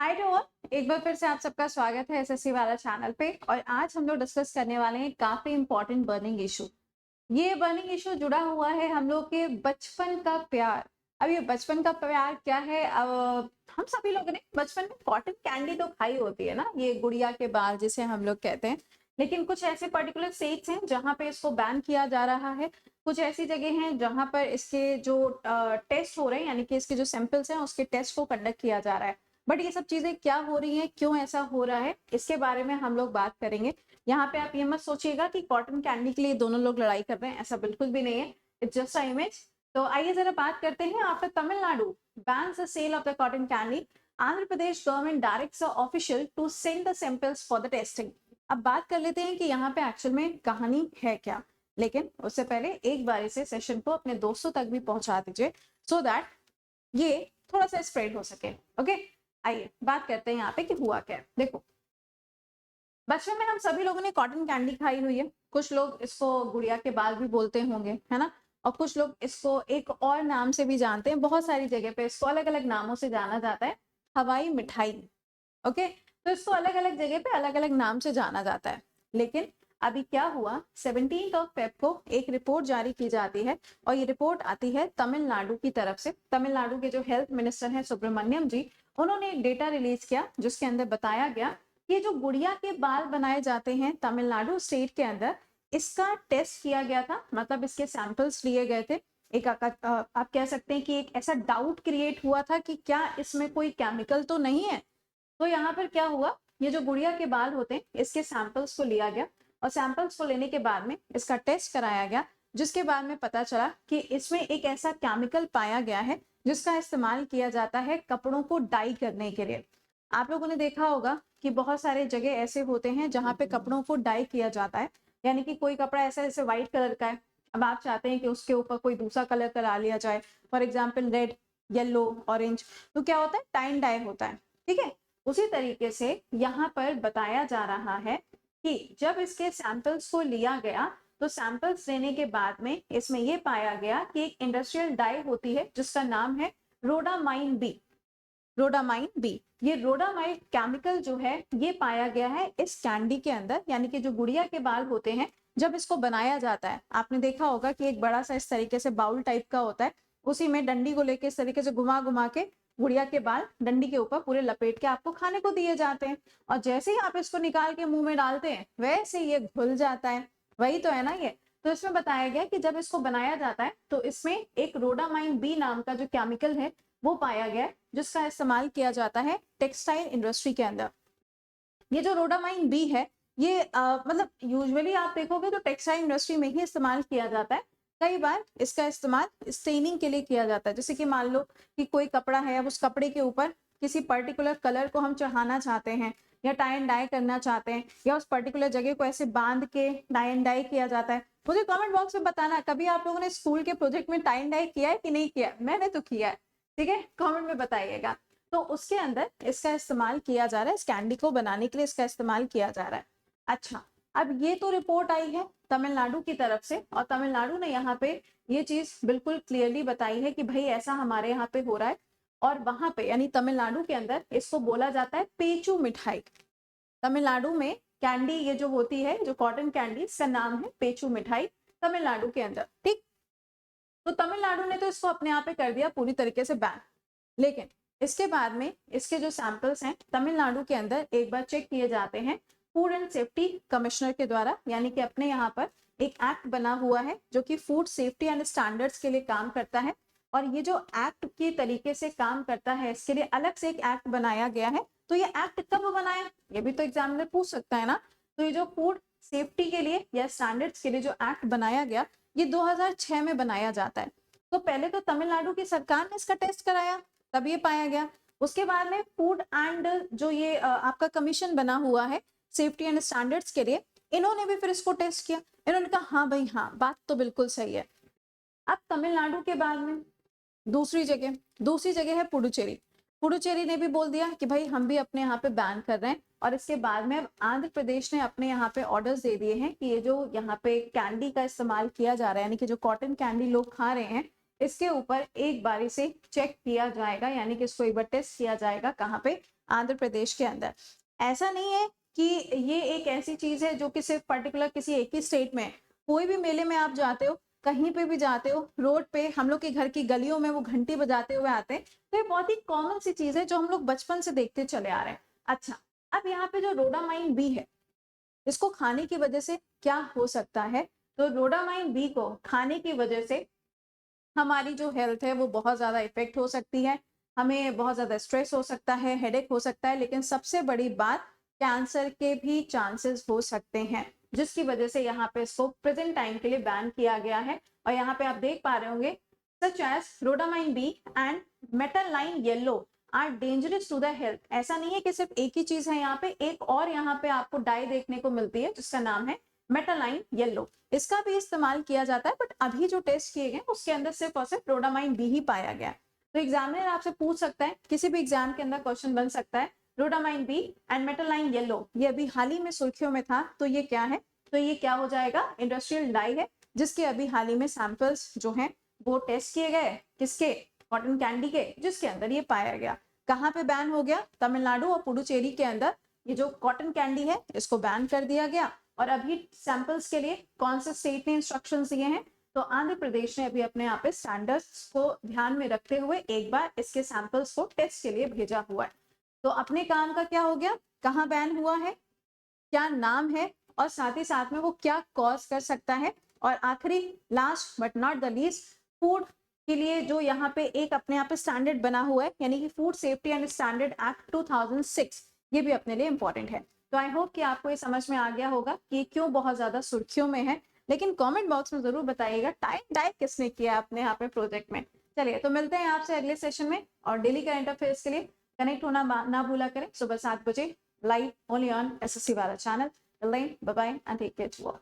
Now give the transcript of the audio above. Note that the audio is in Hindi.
हाय टू ऑल, एक बार फिर से आप सबका स्वागत है एसएससी वाला चैनल पे। और आज हम लोग डिस्कस करने वाले हैं काफी इंपॉर्टेंट बर्निंग इशू। ये बर्निंग इशू जुड़ा हुआ है हम लोग के बचपन का प्यार। अब ये बचपन का प्यार क्या है? अब हम सभी लोगों ने बचपन में कॉटन कैंडी तो खाई होती है ना, ये गुड़िया के बाल जिसे हम लोग कहते हैं। लेकिन कुछ ऐसे पर्टिकुलर स्टेट्स हैं जहाँ पे इसको बैन किया जा रहा है। कुछ ऐसी जगह हैं जहाँ पर इसके जो टेस्ट हो रहे हैं, यानी कि इसके जो सैंपल्स हैं उसके टेस्ट को कंडक्ट किया जा रहा है। बट ये सब चीजें क्या हो रही हैं, क्यों ऐसा हो रहा है, इसके बारे में हम लोग बात करेंगे। यहाँ पे आप ये मत सोचिएगा कि कॉटन कैंडी के लिए दोनों लोग लड़ाई कर रहे हैं, ऐसा बिल्कुल भी नहीं है। It's just a image. तो आइए जरा बात करते हैं। After Tamil Nadu bans the sale of the cotton candy, Andhra Pradesh government directs a official to send the samples for the testing. अब बात कर लेते हैं कि यहाँ पे एक्चुअल में कहानी है क्या। लेकिन उससे पहले एक बार इसे सेशन को अपने दोस्तों तक भी पहुंचा दीजिए, सो दैट ये थोड़ा सा स्प्रेड हो सके। ओके, आइए बात करते हैं यहाँ पे कि हुआ क्या है। देखो, बचपन में हम सभी लोगों ने कॉटन कैंडी खाई हुई है। कुछ लोग इसको गुड़िया के बाल भी बोलते होंगे, है ना। और कुछ लोग इसको एक और नाम से भी जानते हैं। बहुत सारी जगह पे इसको अलग अलग नामों से जाना जाता है। हवाई मिठाई। ओके, तो इसको अलग अलग जगह पे अलग अलग नाम से जाना जाता है। लेकिन अभी क्या हुआ, 17 फेब को एक रिपोर्ट जारी की जाती है। और ये रिपोर्ट आती है तमिलनाडु की तरफ से। तमिलनाडु के जो हेल्थ मिनिस्टर हैं सुब्रमण्यम जी, उन्होंने एक डेटा रिलीज किया जिसके अंदर बताया गया ये जो गुड़िया के बाल बनाए जाते हैं तमिलनाडु स्टेट के अंदर, इसका टेस्ट किया गया था। मतलब इसके सैंपल्स लिए गए थे। आप कह सकते हैं कि एक ऐसा डाउट क्रिएट हुआ था कि क्या इसमें कोई केमिकल तो नहीं है। तो यहाँ पर क्या हुआ, ये जो गुड़िया के बाल होते हैं इसके सैंपल्स को लिया गया। और सैंपल्स को लेने के बाद में इसका टेस्ट कराया गया, जिसके बाद में पता चला कि इसमें एक ऐसा केमिकल पाया गया है जिसका इस्तेमाल किया जाता है कपड़ों को डाई करने के लिए। आप लोगों ने देखा होगा कि बहुत सारे जगह ऐसे होते हैं जहां पे कपड़ों को डाई किया जाता है। यानी कि कोई कपड़ा ऐसा जैसे व्हाइट कलर का है, अब आप चाहते हैं कि उसके ऊपर कोई दूसरा कलर करा लिया जाए, for example red, yellow, orange. तो क्या होता है, टाइन डाई होता है। ठीक है, उसी तरीके से यहाँ पर बताया जा रहा है कि जब इसके सैंपल्स को लिया गया तो सैंपल्स लेने के बाद में इसमें यह पाया गया कि एक इंडस्ट्रियल डाई होती है जिसका नाम है रोडामाइन बी। रोडामाइन बी, ये रोडामाइन केमिकल जो है ये पाया गया है इस कैंडी के अंदर। यानी कि जो गुड़िया के बाल होते हैं जब इसको बनाया जाता है, आपने देखा होगा कि एक बड़ा सा इस तरीके से बाउल टाइप का होता है, उसी में डंडी को लेके इस तरीके से घुमा घुमा के गुड़िया के बाल डंडी के ऊपर पूरे लपेट के आपको खाने को दिए जाते हैं। और जैसे ही आप इसको निकाल के मुंह में डालते हैं वैसे ये घुल जाता है। वही तो है ना ये। तो इसमें बताया गया कि जब इसको बनाया जाता है तो इसमें एक रोडामाइन बी नाम का जो केमिकल है वो पाया गया है, जिसका इस्तेमाल किया जाता है टेक्सटाइल इंडस्ट्री के अंदर। ये जो रोडामाइन बी है ये मतलब यूजुअली आप देखोगे तो टेक्सटाइल इंडस्ट्री में ही इस्तेमाल किया जाता है। कई बार इसका इस्तेमाल स्टेनिंग के लिए किया जाता है। जैसे कि मान लो कि कोई कपड़ा है, अब उस कपड़े के ऊपर किसी पर्टिकुलर कलर को हम चढ़ाना चाहते हैं या टाई एंड डाई करना चाहते हैं, या उस पर्टिकुलर जगह को ऐसे बांध के टाई एंड डाई किया जाता है। मुझे कमेंट बॉक्स में बताना, कभी आप लोगों ने स्कूल के प्रोजेक्ट में टाई एंड डाई किया है कि नहीं किया? मैंने तो किया है। ठीक है, कमेंट में बताइएगा। तो उसके अंदर इसका इस्तेमाल किया जा रहा है, इस कैंडी को बनाने के लिए इसका इस्तेमाल किया जा रहा है। अच्छा, अब ये तो रिपोर्ट आई है तमिलनाडु की तरफ से, और तमिलनाडु ने यहाँ पे ये चीज बिल्कुल क्लियरली बताई है कि भाई ऐसा हमारे यहाँ पे हो रहा है। और वहां पे यानी तमिलनाडु के अंदर इसको बोला जाता है पेचू मिठाई। तमिलनाडु में कैंडी ये जो होती है, जो कॉटन कैंडी, इसका नाम है पेचू मिठाई तमिलनाडु के अंदर। ठीक, तो तमिलनाडु ने तो इसको अपने आप पे कर दिया पूरी तरीके से बैन। लेकिन इसके बाद में इसके जो सैंपल्स हैं तमिलनाडु के अंदर एक बार चेक किए जाते हैं फूड एंड सेफ्टी कमिश्नर के द्वारा। यानी कि अपने यहाँ पर एक एक्ट बना हुआ है जो कि फूड सेफ्टी एंड स्टैंडर्ड्स के लिए काम करता है। और ये जो एक्ट की तरीके से काम करता है इसके लिए अलग से एक एक्ट बनाया गया है। तो ये एक्ट कब बनाया, ये भी तो एग्जामिनर पूछ सकता है ना। तो ये जो फूड सेफ्टी के लिए या स्टैंडर्ड्स के लिए जो एक्ट बनाया गया, ये 2006 में बनाया जाता है। तो पहले तो तमिलनाडु की सरकार ने इसका टेस्ट कराया, तब ये पाया गया। उसके बाद में फूड एंड जो ये आपका कमीशन बना हुआ है सेफ्टी एंड स्टैंडर्ड्स के लिए, इन्होंने भी फिर इसको टेस्ट किया। इन्होंने कहा हाँ भाई हाँ, बात तो बिल्कुल सही है। अब तमिलनाडु के बाद में दूसरी जगह है पुडुचेरी। पुडुचेरी ने भी बोल दिया कि भाई हम भी अपने यहाँ पे बैन कर रहे हैं। और इसके बाद में अब आंध्र प्रदेश ने अपने यहाँ पे ऑर्डर्स दे दिए हैं कि ये जो यहाँ पे कैंडी का इस्तेमाल किया जा रहा है, यानी कि जो कॉटन कैंडी लोग खा रहे हैं, इसके ऊपर एक बारी से चेक किया जाएगा, यानी कि इसको एक बार टेस्ट किया जाएगा। कहाँ पे? आंध्र प्रदेश के अंदर। ऐसा नहीं है कि ये एक ऐसी चीज है जो कि सिर्फ पर्टिकुलर किसी एक ही स्टेट में है। कोई भी मेले में आप जाते हो, कहीं पे भी जाते हो, रोड पे हम लोग के घर की गलियों में वो घंटी बजाते हुए आते हैं, तो ये बहुत ही कॉमन सी चीज है जो हम लोग बचपन से देखते चले आ रहे हैं। अच्छा, अब यहाँ पे जो रोडामाइन बी है, इसको खाने की वजह से क्या हो सकता है? तो रोडामाइन बी को खाने की वजह से हमारी जो हेल्थ है वो बहुत ज्यादा इफेक्ट हो सकती है, हमें बहुत ज्यादा स्ट्रेस हो सकता है, हेडेक हो सकता है, लेकिन सबसे बड़ी बात, कैंसर के भी चांसेस हो सकते हैं, जिसकी वजह से यहाँ पे इसको प्रेजेंट टाइम के लिए बैन किया गया है। और यहाँ पे आप देख पा रहे होंगे, such as rhodamine B and metanil yellow are dangerous to the health. ऐसा नहीं है कि सिर्फ एक ही चीज है, यहाँ पे एक और यहाँ पे आपको डाई देखने को मिलती है जिसका नाम है मेटालाइन येलो। इसका भी इस्तेमाल किया जाता है, बट अभी जो टेस्ट किए गए उसके अंदर सिर्फ और सिर्फ रोडामाइन बी ही पाया गया है। तो एग्जामिनर आपसे पूछ सकता है, किसी भी एग्जाम के अंदर क्वेश्चन बन सकता है, rhodamine B and metanil yellow, ये अभी हाल ही में सुर्खियों में था, तो ये क्या है? तो ये क्या हो जाएगा? इंडस्ट्रियल डाई है, जिसके अभी हाल ही में सैंपल्स जो हैं वो टेस्ट किए गए। किसके? कॉटन कैंडी के, जिसके अंदर ये पाया गया। कहाँ पे बैन हो गया? तमिलनाडु और पुडुचेरी के अंदर ये जो कॉटन कैंडी है इसको बैन कर दिया गया। और अभी सैंपल्स के लिए कौन से स्टेट ने इंस्ट्रक्शंस दिए हैं? तो आंध्र प्रदेश ने अभी अपने यहाँ पे स्टैंडर्ड्स को ध्यान में रखते हुए एक बार इसके सैंपल्स को टेस्ट के लिए भेजा हुआ है। तो अपने काम का क्या हो गया? कहाँ बैन हुआ है, क्या नाम है, और साथ ही साथ में वो क्या कॉज कर सकता है। और आखिरी, last but not the least, food के लिए जो यहाँ पे एक अपने यहाँ पे स्टैंडर्ड बना हुआ है, यानी कि food safety and standard act 2006, ये भी अपने लिए इंपॉर्टेंट है। तो आई होप कि आपको ये समझ में आ गया होगा कि क्यों बहुत ज्यादा सुर्खियों में है। लेकिन कमेंट बॉक्स में जरूर बताइएगा टाइम डाइव किसने किया अपने यहाँ पे प्रोजेक्ट में। चलिए, तो मिलते हैं आपसे अगले सेशन में, और डेली करंट अफेयर्स के लिए कनेक्ट होना ना भूला करें सुबह 7 बजे लाइव ओनली ऑन SSC वाला channel. Bye bye and take care to all.